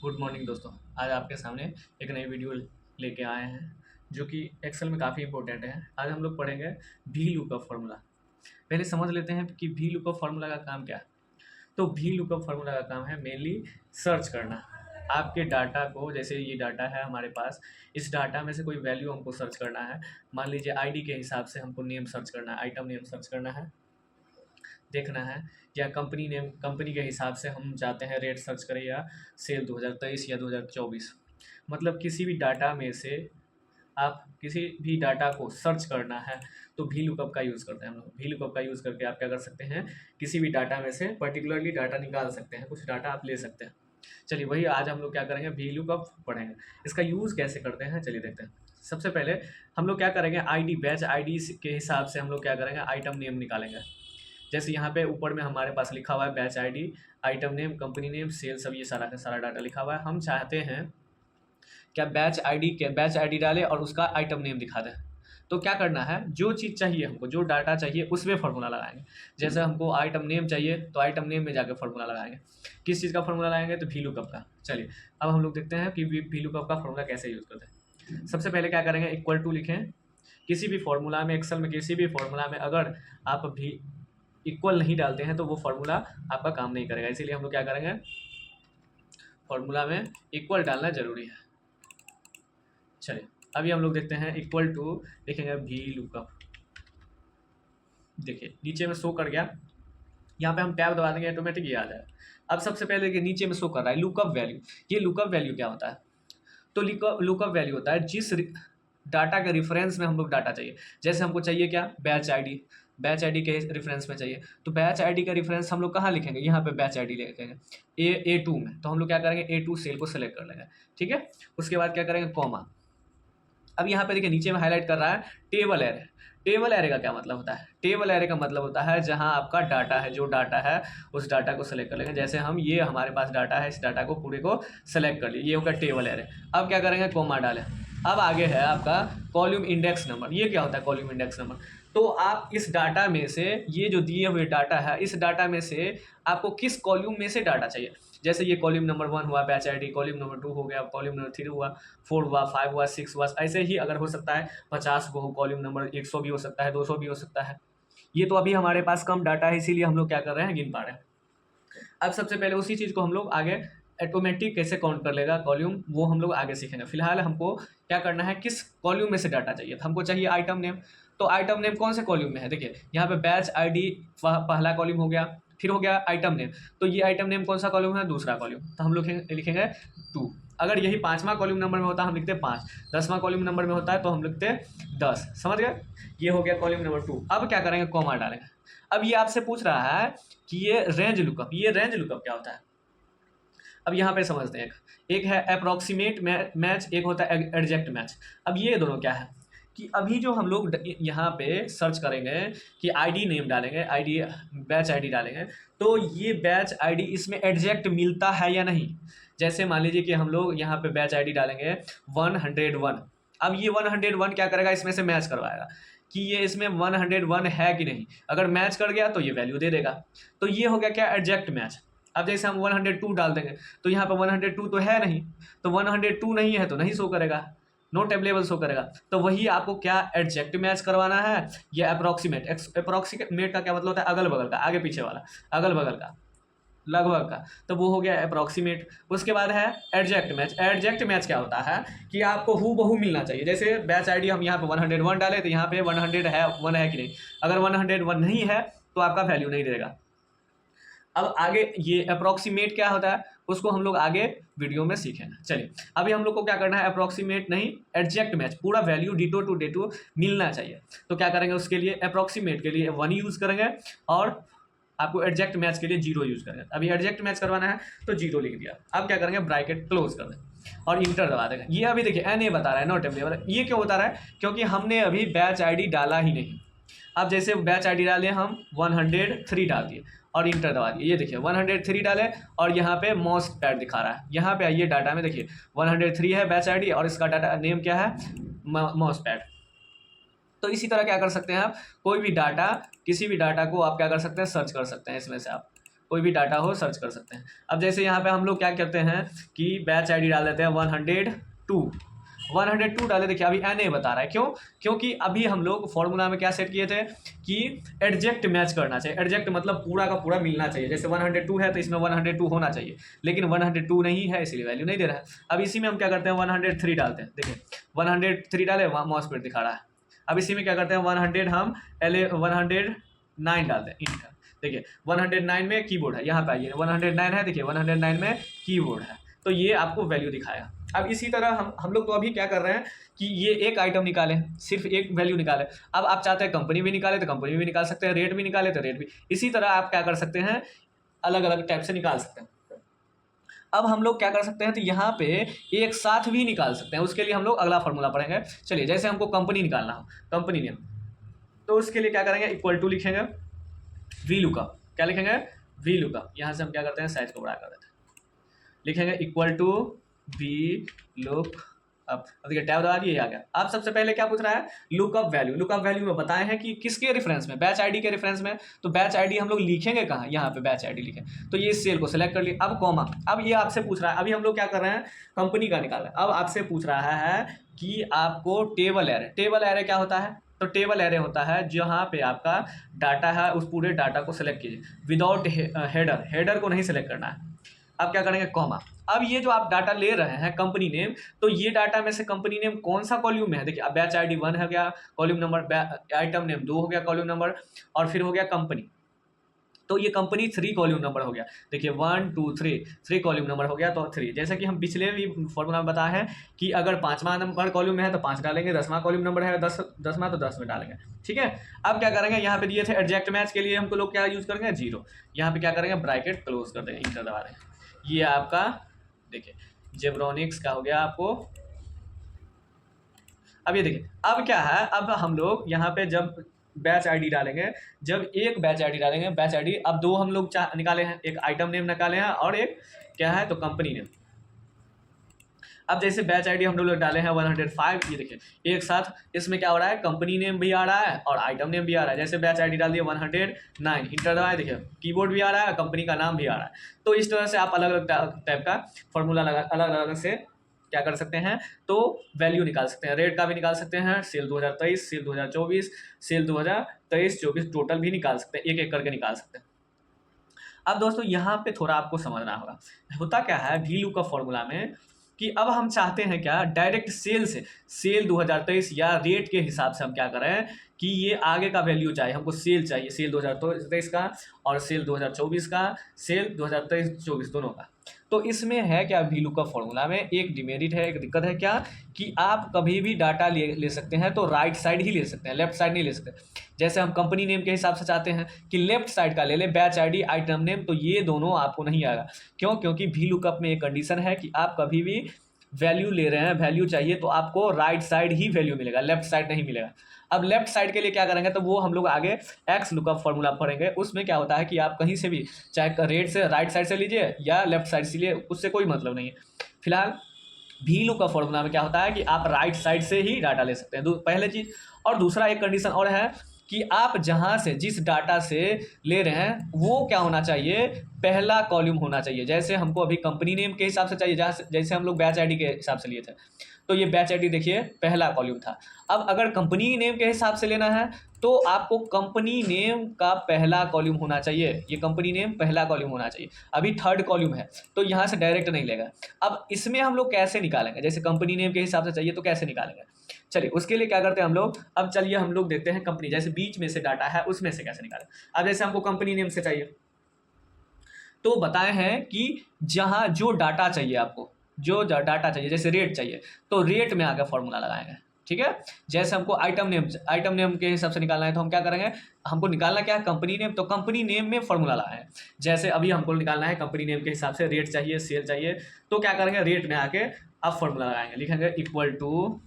Good morning दोस्तों। आज आपके सामने एक नई वीडियो लेके आए हैं जो कि एक्सेल में काफ़ी इंपॉर्टेंट है। आज हम लोग पढ़ेंगे वी लुकअप फार्मूला। पहले समझ लेते हैं कि वी लुकअप फार्मूला का काम क्या है। तो वी लुकअप फार्मूला का काम है मेनली सर्च करना। आपके डाटा को, जैसे ये डाटा है हमारे पास, इस डाटा में से कोई वैल्यू हमको सर्च करना है। मान लीजिए आईडी के हिसाब से हमको नेम सर्च करना है, आइटम नेम सर्च करना है, देखना है, या कंपनी नेम, कंपनी के हिसाब से हम चाहते हैं रेट सर्च करें, या सेल 2023 या 2024। मतलब किसी भी डाटा में से आप किसी भी डाटा को सर्च करना है तो वी लुकअप का यूज़ करते हैं हम लोग। वी लुकअप का यूज़ करके आप क्या कर सकते हैं, किसी भी डाटा में से पर्टिकुलरली डाटा निकाल सकते हैं, कुछ डाटा आप ले सकते हैं। चलिए वही आज हम लोग क्या करेंगे, वी लुकअप पढ़ेंगे। इसका यूज़ कैसे करते हैं चलिए देखते हैं। सबसे पहले हम लोग क्या करेंगे, आईडी, बैच आईडी के हिसाब से हम लोग क्या करेंगे, आइटम नेम निकालेंगे। जैसे यहाँ पे ऊपर में हमारे पास लिखा हुआ है batch ID, item name, company name, cell, सब ये सारा का सारा डाटा लिखा हुआ है। हम चाहते हैं क्या बैच आईडी के बैच आईडी डालें और उसका आइटम नेम दिखा दें। तो क्या करना है, जो चीज़ चाहिए हमको, जो डाटा चाहिए उसमें फार्मूला लगाएंगे। जैसे हमको आइटम नेम चाहिए तो आइटम नेम में जाकर फार्मूला लगाएंगे। किस चीज़ का फार्मूला लगाएंगे, तो वी लुकअप का। चलिए अब हम लोग देखते हैं कि वी लुकअप का फार्मूला कैसे यूज़ करते हैं। सबसे पहले क्या करेंगे, इक्वल टू लिखें। किसी भी फॉर्मूला में, एक्सेल में किसी भी फॉर्मूला में अगर आप भी इक्वल नहीं डालते हैं तो वो फार्मूला आपका काम नहीं करेगा। इसीलिए हम लोग क्या करेंगे, फॉर्मूला में इक्वल डालना जरूरी है। चलिए अभी हम लोग देखते हैं, इक्वल टू लिखेंगे वी लुकअप। देखिए नीचे में शो कर गया, यहाँ पे हम टैब दबा देंगे ऑटोमेटिक ये आ जाएगा। अब सबसे पहले देखिए नीचे में शो कर रहा है लुकअप वैल्यू। ये लुकअप वैल्यू क्या होता है, तो लुकअप वैल्यू होता है जिस डाटा के रिफरेंस में हम लोग डाटा चाहिए। जैसे हमको चाहिए क्या, बैच आईडी, बैच आईडी के रिफरेंस में चाहिए, तो बैच आईडी का रिफरेंस हम लोग कहाँ लिखेंगे, यहाँ पे बैच आईडी लिखेंगे A2 में। तो हम लोग क्या करेंगे, A2 सेल को सेलेक्ट कर लेंगे, ठीक है। उसके बाद क्या करेंगे, कॉमा। अब यहाँ पे देखिए नीचे में हाईलाइट कर रहा है टेबल एरे। टेबल एरे का क्या मतलब होता है, टेबल एरे का मतलब होता है जहाँ आपका डाटा है, जो डाटा है उस डाटा को सेलेक्ट कर लेंगे। जैसे हम ये हमारे पास डाटा है, इस डाटा को पूरे को सेलेक्ट कर लिए, ये होगा टेबल एरे। अब क्या करेंगे, कॉमा डालें। अब आगे है आपका कॉलम इंडेक्स नंबर। ये क्या होता है, कॉलम इंडेक्स नंबर। तो आप इस डाटा में से, ये जो दिए हुए डाटा है, इस डाटा में से आपको किस कॉलम में से डाटा चाहिए। जैसे ये कॉलम नंबर 1 हुआ बैच आईडी, कॉलम नंबर 2 हो गया, कॉलम नंबर 3 हुआ, 4 हुआ, 5 हुआ, 6 हुआ, ऐसे ही अगर हो सकता है 50 को कॉलम नंबर, 100 भी हो सकता है, 200 भी हो सकता है। ये तो अभी हमारे पास कम डाटा है, इसीलिए हम लोग क्या कर रहे हैं, गिन पा रहे हैं। अब सबसे पहले उसी चीज़ को हम लोग आगे ऑटोमेटिक कैसे काउंट कर लेगा कॉलम, वो हम लोग आगे सीखेंगे। फिलहाल हमको क्या करना है, किस कॉलम में से डाटा चाहिए। तो हमको चाहिए आइटम नेम। तो आइटम नेम कौन से कॉलम में है, देखिए यहाँ पे बैच आईडी पहला कॉलम हो गया, फिर हो गया आइटम नेम। तो ये आइटम नेम कौन सा कॉलम है, दूसरा कॉलम। तो हम लोग लिखेंगे 2। अगर यही 5वां कॉलम नंबर में होता है हम लिखते 5, 10वां कॉलम नंबर में होता है तो हम लिखते 10। समझ गए, ये हो गया कॉलम नंबर 2। अब क्या करेंगे, कॉमा डालेंगे। अब ये आपसे पूछ रहा है कि ये रेंज लुकअप, ये रेंज लुकअप क्या होता है। अब यहाँ पे समझते हैं, एक है अप्रोक्सीमेट मैच, एक होता है एग्जैक्ट मैच। अब ये दोनों क्या है कि अभी जो हम लोग यहाँ पे सर्च करेंगे कि आईडी नेम डालेंगे, आईडी बैच आईडी डालेंगे, तो ये बैच आईडी इसमें एग्जैक्ट मिलता है या नहीं। जैसे मान लीजिए कि हम लोग यहाँ पे बैच आईडी डालेंगे 101। अब ये 101 क्या करेगा, इसमें से मैच करवाएगा कि ये इसमें 101 है कि नहीं। अगर मैच कर गया तो ये वैल्यू दे देगा। तो ये हो गया क्या, एग्जैक्ट मैच। अब जैसे हम 102 डाल देंगे तो यहाँ पर 102 तो है नहीं, तो 102 नहीं है तो नहीं शो करेगा, नॉट अवेलेबल शो करेगा। तो वही आपको क्या, एग्जैक्ट मैच करवाना है या अप्रोक्सीमेट। अप्रोक्सीमेट का क्या मतलब होता है, अगल बगल का, आगे पीछे वाला, अगल बगल का, लगभग का। तो वो हो गया अप्रोक्सीमेट। उसके बाद है एग्जैक्ट मैच। एग्जैक्ट मैच क्या होता है कि आपको हूबहू मिलना चाहिए। जैसे बैच आईडी हम यहाँ पे 101 डाले तो यहाँ पे 100 है, 1 है कि नहीं। अगर 101 नहीं है तो आपका वैल्यू नहीं देगा। अब आगे ये अप्रोक्सीमेट क्या होता है, उसको हम लोग आगे वीडियो में सीखेंगे। चलिए अभी हम लोग को क्या करना है, अप्रोक्सीमेट नहीं, एग्जैक्ट मैच, पूरा वैल्यू डिटो टू डिटो मिलना चाहिए। तो क्या करेंगे, उसके लिए अप्रोक्सीमेट के लिए 1 यूज़ करेंगे और आपको एग्जैक्ट मैच के लिए 0 यूज़ करेंगे। अभी एग्जैक्ट मैच करवाना है तो 0 लिख दिया। अब क्या करेंगे, ब्रैकेट क्लोज कर दें और इंटर दबा देंगे। ये अभी देखिए एन ए बता रहा है, नॉट अवेलेबल। ये क्यों बता रहा है, क्योंकि हमने अभी बैच आईडी डाला ही नहीं। अब जैसे बैच आईडी डाले हम 103 डाल दिए और इंटर दबा दिए। ये देखिए 103 डाले और यहाँ पे माउस पैड दिखा रहा है। यहाँ पे आइए डाटा में, देखिए 103 है बैच आईडी और इसका डाटा नेम क्या है, माउस पैड। तो इसी तरह क्या कर सकते हैं आप, कोई भी डाटा, किसी भी डाटा को आप क्या कर सकते हैं, सर्च कर सकते हैं इसमें से आप। कोई भी डाटा हो सर्च कर सकते हैं। अब जैसे यहाँ पे हम लोग क्या करते हैं कि बैच आईडी डाल देते हैं 102 डाले। देखिए अभी एन ए बता रहा है, क्यों? क्योंकि अभी हम लोग फॉर्मूला में क्या सेट किए थे कि एडजेक्ट मैच करना चाहिए। एडजेक्ट मतलब पूरा का पूरा मिलना चाहिए। जैसे 102 है तो इसमें 102 होना चाहिए, लेकिन 102 नहीं है इसलिए वैल्यू नहीं दे रहा है। अब इसी में हम क्या करते हैं 103 डालते हैं। देखिए 103 डाले, वहाँ माउस पर दिखा रहा है। अब इसी में क्या करते हैं 100 हम 109 डालते हैं, इंटर। देखिए 109 में कीबोर्ड है, यहाँ पे आइए 109 है, देखिए 109 में कीबोर्ड है, तो ये आपको वैल्यू दिखाया। अब इसी तरह हम लोग तो अभी क्या कर रहे हैं कि ये एक आइटम निकाले, सिर्फ एक वैल्यू निकाले। अब आप चाहते हैं कंपनी भी निकाले तो कंपनी भी निकाल सकते हैं, रेट भी निकाले तो रेट भी। इसी तरह आप क्या कर सकते हैं, अलग अलग टाइप से निकाल सकते हैं। अब हम लोग क्या कर सकते हैं, तो यहाँ पे एक साथ भी निकाल सकते हैं। उसके लिए हम लोग अगला फॉर्मूला पढ़ेंगे। चलिए जैसे हमको कंपनी निकालना हो, कंपनी नेम, तो उसके लिए क्या करेंगे, इक्वल टू लिखेंगे वी लुकअप। क्या लिखेंगे, वी लुकअप। यहाँ से हम क्या करते हैं, साइज को बड़ा कर देते हैं, लिखेंगे इक्वल टू वी लुक अब देखिए टैब दबा दिए, आ गया। अब सबसे पहले क्या पूछ रहा है, लुकअप वैल्यू। लुकअप वैल्यू में बताए हैं कि किसके रेफरेंस में, बैच आईडी के रेफरेंस में। तो बैच आईडी हम लोग लिखेंगे कहाँ, यहाँ पे बैच आईडी लिखें। तो ये सेल को सिलेक्ट कर लिया। अब कॉमा, अब ये आपसे पूछ रहा है, अभी हम लोग क्या कर रहे हैं, कंपनी का निकाल रहे हैं। अब आपसे पूछ रहा है कि आपको टेबल एरे, टेबल एरे क्या होता है, तो टेबल एरे होता है जहाँ पे आपका डाटा है, उस पूरे डाटा को सिलेक्ट कीजिए विदाउट हेडर, हेडर को नहीं सिलेक्ट करना है। अब क्या करेंगे, कॉमा। अब ये जो आप डाटा ले रहे हैं कंपनी नेम, तो ये डाटा में से कंपनी नेम कौन सा कॉल्यूम में है, देखिए अब बैच आईडी 1 हो गया कॉल्यूम नंबर, आइटम नेम 2 हो गया कॉल्यूम नंबर, और फिर हो गया कंपनी, तो ये कंपनी 3 कॉल्यूम नंबर हो गया। देखिए 1 2 3 कॉल्यूम नंबर हो गया, तो 3। जैसे कि हम पिछले भी फॉर्मूला में बताया है कि अगर 5वां नंबर कॉल्यूम में है तो 5 डालेंगे, 10वां कॉल्यूम नंबर है 10वां तो 10 में डालेंगे, ठीक है। अब क्या करेंगे, यहाँ पे दिए थे एडजेक्ट मैच के लिए हमको लोग क्या यूज करेंगे, 0। यहाँ पे क्या करेंगे, ब्रैकेट क्लोज कर देंगे, इंटर दबा देंगे। ये आपका देखिए जेब्रोनिक्स का हो गया आपको। अब ये देखिए अब क्या है, अब हम लोग यहाँ पे जब बैच आईडी डालेंगे, जब एक बैच आईडी डालेंगे, बैच आईडी अब 2 हम लोग निकाले हैं, एक आइटम नेम निकाले हैं और एक क्या है, तो कंपनी नेम। अब जैसे बैच आईडी हम लोग डाले हैं 105, ये देखिए एक साथ इसमें क्या हो रहा है, कंपनी नेम भी आ रहा है और आइटम नेम भी आ रहा है। जैसे बैच आईडी डाल दिया 109, इंटर दबाए, देखिए कीबोर्ड भी आ रहा है, कंपनी का नाम भी आ रहा है। तो इस तरह से आप अलग अलग टाइप का फॉर्मूला लगा अलग अलग से क्या कर सकते हैं, तो वैल्यू निकाल सकते हैं। रेट का भी निकाल सकते हैं, सेल 2023, सेल 2024, सेल 2023-24 टोटल भी निकाल सकते हैं, एक एक करके निकाल सकते हैं। अब दोस्तों यहाँ पे थोड़ा आपको समझना होगा, होता क्या है वी लुक का फॉर्मूला में, कि अब हम चाहते हैं क्या, डायरेक्ट सेल से, सेल 2023 या रेट के हिसाब से हम क्या करें कि ये आगे का वैल्यू चाहिए हमको, सेल चाहिए, सेल 2023 का और सेल 2024 का, सेल 2023-24 दोनों का। तो इसमें है क्या, वी लुक का फॉर्मूला में एक डिमेरिट है, एक दिक्कत है क्या, कि आप कभी भी डाटा ले सकते हैं तो राइट साइड ही ले सकते हैं, लेफ्ट साइड नहीं ले सकते। जैसे हम कंपनी नेम के हिसाब से चाहते हैं कि लेफ्ट साइड का ले ले, बैच आईडी आइटम नेम, तो ये दोनों आपको नहीं आएगा। क्यों? क्योंकि वी लुकअप में एक कंडीशन है कि आप कभी भी वैल्यू ले रहे हैं, वैल्यू चाहिए तो आपको राइट साइड ही वैल्यू मिलेगा, लेफ्ट साइड नहीं मिलेगा। अब लेफ्ट साइड के लिए क्या करेंगे, तो वो हम लोग आगे एक्स लुकअप फॉर्मूला पढ़ेंगे। उसमें क्या होता है कि आप कहीं से भी, चाहे रेट से राइट साइड से लीजिए या लेफ्ट साइड से लिए, उससे कोई मतलब नहीं है। फिलहाल वी लुकअप फॉर्मूला में क्या होता है कि आप राइट साइड से ही डाटा ले सकते हैं, पहले चीज। और दूसरा एक कंडीशन और है कि आप जहां से, जिस डाटा से ले रहे हैं, वो क्या होना चाहिए, पहला कॉलम होना चाहिए। जैसे हमको अभी कंपनी नेम के हिसाब से चाहिए, जैसे हम लोग बैच आईडी के हिसाब से लिए थे, तो ये बैच आईडी देखिए पहला कॉलम था। अब अगर कंपनी नेम के हिसाब से लेना है तो आपको कंपनी नेम का पहला कॉलम होना चाहिए, ये कंपनी नेम पहला कॉलम होना चाहिए। अभी थर्ड कॉलम है तो यहाँ से डायरेक्ट नहीं लेगा। अब इसमें हम लोग कैसे निकालेंगे, जैसे कंपनी नेम के हिसाब से चाहिए तो कैसे निकालेंगे, चलिए उसके लिए क्या करते हैं हम लोग। अब चलिए हम लोग देखते हैं कंपनी, जैसे बीच में से डाटा है उसमें से कैसे निकालें। अब जैसे हमको कंपनी नेम से चाहिए, तो बताए हैं कि जहाँ जो डाटा चाहिए आपको, जो डाटा चाहिए, जैसे रेट चाहिए तो रेट में आकर फॉर्मूला लगाएंगे, ठीक है। जैसे हमको आइटम नेम के हिसाब से निकालना है तो हम क्या करेंगे, हमको निकालना क्या है, कंपनी नेम, तो कंपनी नेम में फॉर्मूला लगाएं। जैसे अभी हमको निकालना है कंपनी नेम के हिसाब से, रेट चाहिए, सेल चाहिए, तो क्या करेंगे, रेट में आके अब फॉर्मूला लगाएंगे, लिखेंगे equal to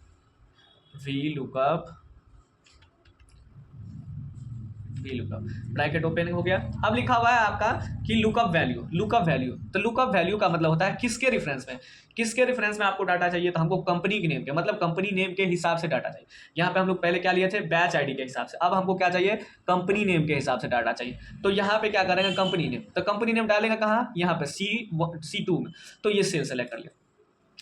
V lookup V lookup, bracket open हो गया। अब लिखा हुआ है आपका कि लुकअप वैल्यू, लुकअप वैल्यू, तो लुकअप वैल्यू का मतलब होता है किसके रेफरेंस में, किसके रेफरेंस में आपको डाटा चाहिए, तो हमको कंपनी के नेम के, मतलब कंपनी नेम के हिसाब से डाटा चाहिए। यहाँ पे हम लोग पहले क्या लिए थे, बैच आईडी के हिसाब से, अब हमको क्या चाहिए, कंपनी नेम के हिसाब से डाटा चाहिए। तो यहाँ पे क्या करेंगे, कंपनी नेम, तो कंपनी नेम डालेंगे कहाँ, यहाँ पे C2 में, तो ये सेल सेलेक्ट कर लिया।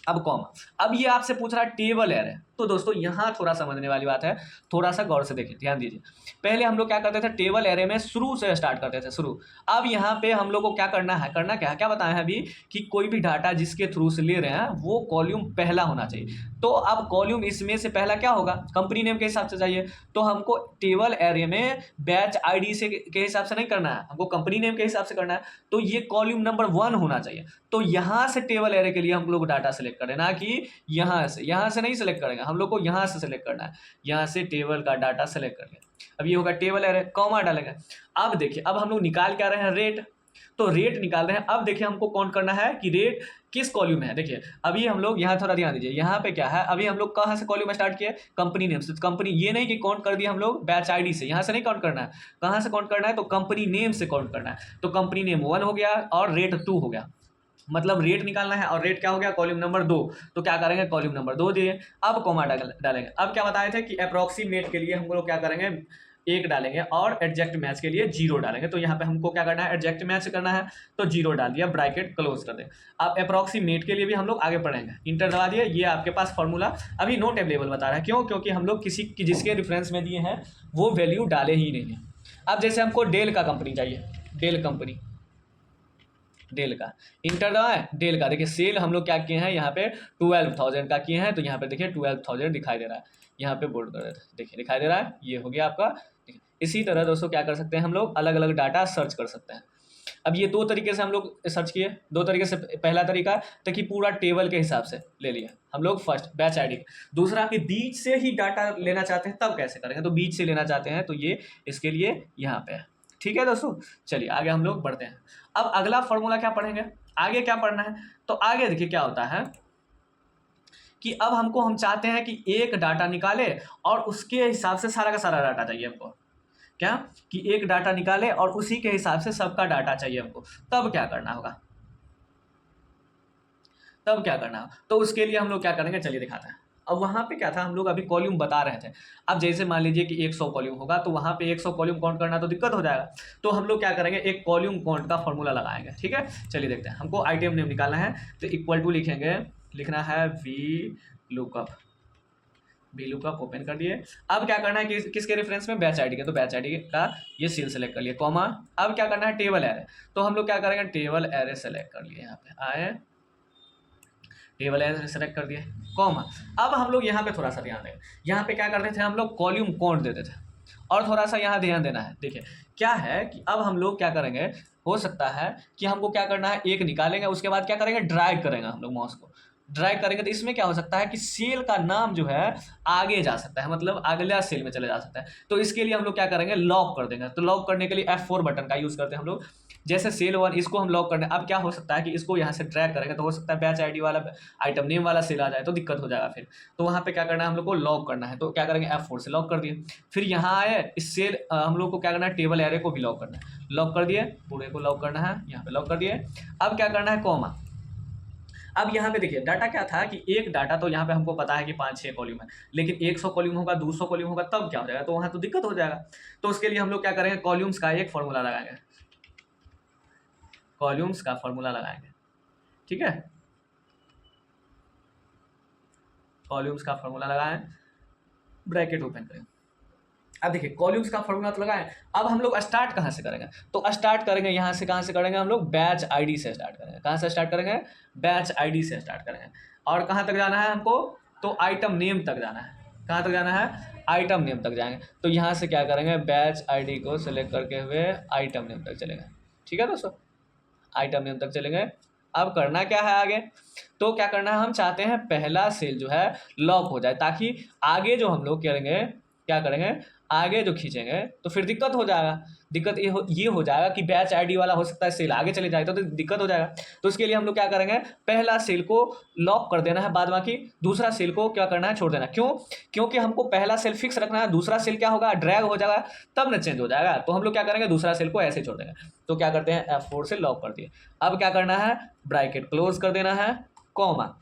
अब कॉमा, अब ये आपसे पूछ रहा है टेबल एरे, तो दोस्तों यहाँ थोड़ा समझने वाली बात है, थोड़ा सा गौर से देखिए, ध्यान दीजिए। पहले हम लोग क्या करते थे, टेबल एरे में शुरू से स्टार्ट करते थे, शुरू। अब यहाँ पे हम लोग को क्या करना है, करना क्या है, क्या बताया है अभी, कि कोई भी डाटा जिसके थ्रू से ले रहे हैं वो कॉल्यूम पहला होना चाहिए। तो अब कॉल्यूम इसमें से पहला क्या होगा, कंपनी नेम के हिसाब से चाहिए, तो हमको टेबल एरे में बैच आईडी से के हिसाब से नहीं करना है, हमको कंपनी नेम के हिसाब से करना है। तो ये कॉल्यूम नंबर 1 होना चाहिए। तो यहाँ से टेबल एरे के लिए हम लोग डाटा सेलेक्ट करें, ना कि यहाँ से नहीं सेलेक्ट करेंगे, हम लोग को यहाँ से सेलेक्ट करना है, यहाँ से टेबल का डाटा सेलेक्ट कर लिया। अब ये होगा टेबल एरे, कॉमा डालेंगे। अब देखिए, अब हम लोग निकाल क्या रहे हैं, रेट, तो रेट निकाल रहे हैं। अब देखिए हमको काउंट करना है कि रेट किस कॉल्यूम में है। देखिए अभी हम लोग यहाँ थोड़ा ध्यान दीजिए, यहाँ पे क्या है, अभी हम लोग कहाँ से कॉल्यूम स्टार्ट किए, कंपनी नेम से। कंपनी, ये नहीं कि काउंट कर दिया हम लोग बैच आईडी से, यहाँ से नहीं काउंट करना है, कहाँ से काउंट करना है, तो कंपनी नेम से काउंट करना है। तो कंपनी नेम 1 हो गया और रेट 2 हो गया, मतलब रेट निकालना है, और रेट क्या हो गया, कॉलम नंबर 2, तो क्या करेंगे, कॉलम नंबर 2 दिए। अब कॉमा डालेंगे। अब क्या बताए थे कि अप्रोक्सीमेट के लिए हम लोग क्या करेंगे, 1 डालेंगे, और एडजेक्ट मैच के लिए 0 डालेंगे। तो यहाँ पे हमको क्या करना है, एडजेक्ट मैच करना है, तो 0 डाल दिया, ब्रैकेट क्लोज कर दे। अब अप्रोक्सीमेट के लिए भी हम लोग आगे पढ़ेंगे, इंटर दबा दिए। ये आपके पास फॉर्मूला अभी नॉट अवेलेबल बता रहा है, क्यों, क्योंकि हम लोग किसी की जिसके रेफरेंस में दिए हैं वो वैल्यू डाले ही नहीं है। अब जैसे हमको डेल का कंपनी चाहिए, डेल कंपनी, डेल का, इंटर दबाए, डेल का, देखिए सेल हम लोग क्या किए हैं, यहाँ पे 12,000 का किए हैं, तो यहाँ पे देखिए 12,000 दिखाई दे रहा है, यहाँ पे बोल्ड कर देते हैं, देखिए दिखाई दे रहा है, ये हो गया आपका। इसी तरह दोस्तों क्या कर सकते हैं, हम लोग अलग अलग डाटा सर्च कर सकते हैं। अब ये 2 तरीके से हम लोग सर्च किए, 2 तरीके से। पहला तरीका तो कि पूरा टेबल के हिसाब से ले लिया हम लोग, फर्स्ट बैच आईडी। दूसरा कि बीच से ही डाटा लेना चाहते हैं, तब कैसे करेंगे, तो बीच से लेना चाहते हैं तो ये इसके लिए यहाँ पे है। ठीक है दोस्तों, चलिए आगे हम लोग बढ़ते हैं। अब अगला फॉर्मूला क्या पढ़ेंगे, आगे क्या पढ़ना है, तो आगे देखिए क्या होता है कि अब हम चाहते हैं कि एक डाटा निकाले और उसके हिसाब से सारा का सारा डाटा चाहिए हमको, क्या कि एक डाटा निकाले और उसी के हिसाब से सबका डाटा चाहिए हमको। तब क्या करना होगा, तब क्या करना होगा, तो उसके लिए हम लोग क्या करेंगे, चलिए दिखाते हैं। अब वहाँ पे क्या था, हम लोग अभी कॉल्यूम बता रहे थे। अब जैसे मान लीजिए कि 100 कॉल्यूम होगा, तो वहाँ पे 100 कॉल्यूम काउंट करना तो दिक्कत हो जाएगा। तो हम लोग क्या करेंगे, एक कॉल्यूम काउंट का फॉर्मूला लगाएंगे। ठीक है, चलिए देखते हैं। हमको आइटम नेम निकालना है, तो इक्वल टू लिखेंगे, लिखना है we lookup, V lookup open कर दिए। अब क्या करना है कि किसके रेफरेंस में, बैच आईडी के, तो बैच आईडी का ये सेल सेलेक्ट कर लिए, कॉमा। अब क्या करना है, टेबल एरे, तो हम लोग क्या करेंगे, टेबल एरे सेलेक्ट कर लिए, यहाँ पे आए, टेबल एरे सेलेक्ट कर दिए, कॉमा। अब हम लोग यहाँ पे थोड़ा सा ध्यान दें, यहाँ पे क्या करते थे हम लोग, कॉल्यूम काउंट देते थे, और थोड़ा सा यहाँ ध्यान देना है। देखिए क्या है कि अब हम लोग क्या करेंगे, हो सकता है कि हमको क्या करना है, एक निकालेंगे, उसके बाद क्या करेंगे, ड्रैग करेंगे हम लोग माउस को, ड्रैग करेंगे, तो इसमें क्या हो सकता है कि सेल का नाम जो है आगे जा सकता है, मतलब अगला सेल में चले जा सकता है। तो इसके लिए हम लोग क्या करेंगे, लॉक कर देंगे। तो लॉक करने के लिए F4 बटन का यूज करते हैं हम लोग। जैसे सेल 1 इसको हम लॉक करने, अब क्या हो सकता है कि इसको यहाँ से ड्रैग करेंगे, तो हो सकता है बैच आईडी वाला, आइटम नेम वाला सेल आ जाए, तो दिक्कत हो जाएगा फिर। तो वहाँ पे क्या करना है, हम लोग को लॉक करना है, तो क्या करेंगे, F4 से लॉक कर दिए। फिर यहाँ आए, इस सेल हम लोग को क्या करना है, टेबल एरे को भी लॉक करना है, लॉक कर दिए, पूरे को लॉक करना है, यहाँ पे लॉक कर दिए। अब क्या करना है, कॉमा। अब यहाँ पे देखिए डाटा क्या था कि एक डाटा, तो यहाँ पे हमको पता है कि 5-6 कॉल्यूम है, लेकिन 100 कॉल्यूम होगा, 200 कॉल्यूम होगा, तब क्या हो जाएगा, तो वहाँ तो दिक्कत हो जाएगा। तो उसके लिए हम लोग क्या करेंगे, कॉल्यूम्स का एक फॉर्मूला लगाएंगे, कॉल्यूम्स का फॉर्मूला लगाएंगे। ठीक है, कॉल्यूम्स का फॉर्मूला लगाएं, ब्रैकेट ओपन करें। अब देखिए कॉल्यूम्स का फॉर्मूला तो लगाएं। अब हम लोग स्टार्ट कहाँ से करेंगे, तो स्टार्ट करेंगे यहाँ से, कहाँ से करेंगे हम लोग, बैच आईडी से स्टार्ट करेंगे। कहाँ से स्टार्ट करेंगे, बैच आईडी से स्टार्ट करेंगे। और कहाँ तक जाना है हमको, तो आइटम नेम तक जाना है। कहाँ तक जाना है, आइटम नेम तक जाएंगे। तो यहाँ से क्या करेंगे, बैच आईडी को सिलेक्ट करके हुए आइटम नेम तक चलेंगे। ठीक है दोस्तों, आइटम नेम तक चलेंगे। अब करना क्या है आगे, तो क्या करना है, हम चाहते हैं पहला सेल जो है लॉक हो जाए, ताकि आगे जो हम लोग करेंगे क्या करेंगे, आगे जो खींचेंगे तो फिर दिक्कत हो जाएगा। दिक्कत ये हो जाएगा कि बैच आईडी वाला हो सकता है सेल आगे चले जाए तो दिक्कत हो जाएगा। तो उसके लिए हम लोग क्या करेंगे, पहला सेल को लॉक कर देना है, बाद बाकी दूसरा सेल को क्या करना है, छोड़ देना। क्यों? क्योंकि हमको पहला सेल फिक्स रखना है, दूसरा सेल क्या होगा, ड्रैग हो जाएगा, तब न चेंज हो जाएगा। तो हम लोग क्या करेंगे, दूसरा सेल को ऐसे छोड़ देंगे। तो क्या करते हैं, F4 से लॉक कर दिए। अब क्या करना है, ब्रैकेट क्लोज कर देना है, कॉमा।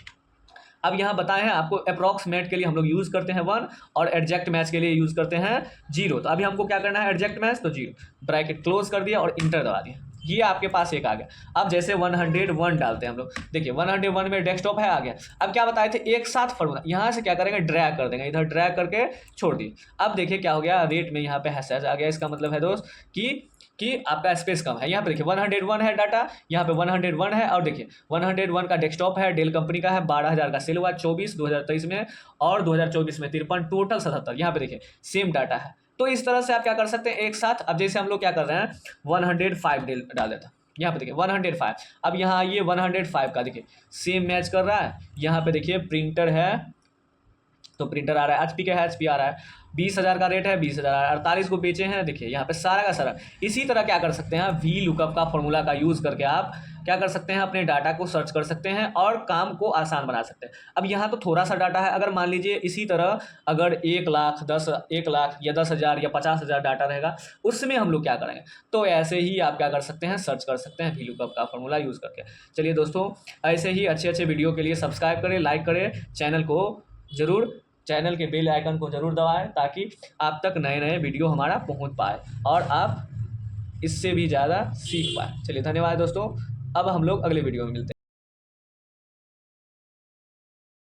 अब यहाँ बताए हैं आपको, अप्रॉक्सीमेट के लिए हम लोग यूज़ करते हैं 1 और एडजेक्ट मैच के लिए यूज़ करते हैं 0। तो अभी हमको क्या करना है, एडजेक्ट मैच, तो 0, ब्रैकेट क्लोज कर दिया और इंटर दबा दिया। ये आपके पास एक आ गया। अब जैसे 101 डालते हैं हम लोग, देखिए 101 में डेस्कटॉप है, आ गया। अब क्या बताए थे, एक साथ फॉर्मूला, यहाँ से क्या करेंगे, ड्रैग कर देंगे, इधर ड्रैग करके छोड़ दिए। अब देखिए क्या हो गया, रेट में यहाँ पे हैशटैग आ गया। इसका मतलब है दोस्त कि आपका स्पेस कम है। यहाँ पे देखिए 101 है डाटा, यहाँ पे 101 है, और देखिए 101 का डेस्कटॉप है, डेल कंपनी का है, 12,000 का सेल हुआ 2023 में, और 2024 में 53, टोटल 77। यहाँ पे देखिए सेम डाटा है। तो इस तरह से आप क्या कर सकते हैं एक साथ। अब जैसे हम लोग क्या कर रहे हैं, 105 डाल देता, यहाँ पे देखिए 105। अब यहाँ आइए 105 का देखिए सेम मैच कर रहा है। यहाँ पे देखिए प्रिंटर है, तो प्रिंटर आ रहा है, HP का है, HP आ रहा है, 20,000 का रेट है, 20,000 आ रहा है, 48 को बेचे हैं। देखिए यहाँ पे सारा का सारा। इसी तरह क्या कर सकते हैं, वी लुकअप का फॉर्मूला का यूज़ करके आप क्या कर सकते हैं, अपने डाटा को सर्च कर सकते हैं और काम को आसान बना सकते हैं। अब यहाँ तो थोड़ा सा डाटा है, अगर मान लीजिए इसी तरह अगर 1 लाख 1 लाख या 10,000 या 50,000 डाटा रहेगा, उसमें हम लोग क्या करेंगे, तो ऐसे ही आप क्या कर सकते हैं, सर्च कर सकते हैं वी लुकअप का फॉर्मूला यूज़ करके। चलिए दोस्तों, ऐसे ही अच्छे अच्छे वीडियो के लिए सब्सक्राइब करें, लाइक करें, चैनल के बेल आइकन को जरूर दबाएं, ताकि आप तक नए नए वीडियो हमारा पहुंच पाए और आप इससे भी ज़्यादा सीख पाए। चलिए धन्यवाद दोस्तों, अब हम लोग अगले वीडियो में मिलते हैं।